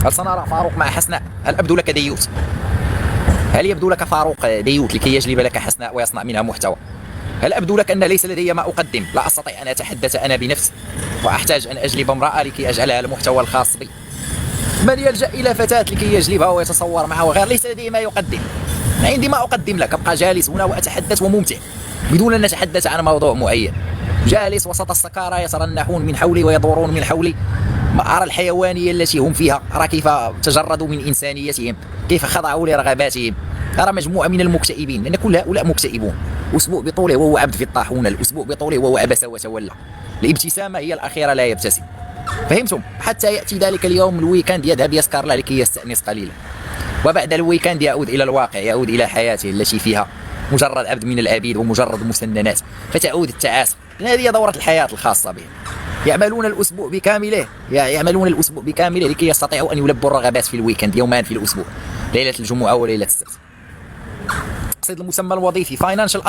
هل سنرى فاروق مع حسناء؟ هل أبدو لك ديوث؟ هل يبدو لك فاروق ديوث لكي يجلب لك حسناء ويصنع منها محتوى؟ هل أبدو لك أن ليس لدي ما أقدم؟ لا أستطيع أن أتحدث أنا بنفسي وأحتاج أن أجلب امرأة لكي أجعلها المحتوى الخاص بي. من يلجأ إلى فتاة لكي يجلبها ويتصور معها وغير؟ ليس لدي ما يقدم. عندي ما أقدم لك، أبقى جالس هنا وأتحدث وممتع بدون أن نتحدث عن موضوع معين. جالس وسط السكارى يترنحون من حولي ويدورون من حولي، أرى الحيوانية التي هم فيها، أرى كيف تجردوا من إنسانيتهم، كيف خضعوا لرغباتهم، أرى مجموعة من المكتئبين، لأن كل هؤلاء مكتئبون. أسبوع بطوله وهو عبد في الطاحونة، الأسبوع بطوله وهو عبس وتولى. الابتسامة هي الأخيرة لا يبتسم. فهمتم؟ حتى يأتي ذلك اليوم الويكاند يذهب يسكر له لكي يستأنس قليلا، وبعد الويكاند يعود إلى الواقع، يعود إلى حياته التي فيها مجرد عبد من العبيد ومجرد مسننات، فتعود التعاسة. هذه هي دورة الحياة الخاصة بهم. يعملون الأسبوع بكامله لكي يستطيعوا أن يلبوا الرغبات في الويكند، يومان في الأسبوع، ليلة الجمعة وليلة السبت. أقصد المسمى الوظيفي financial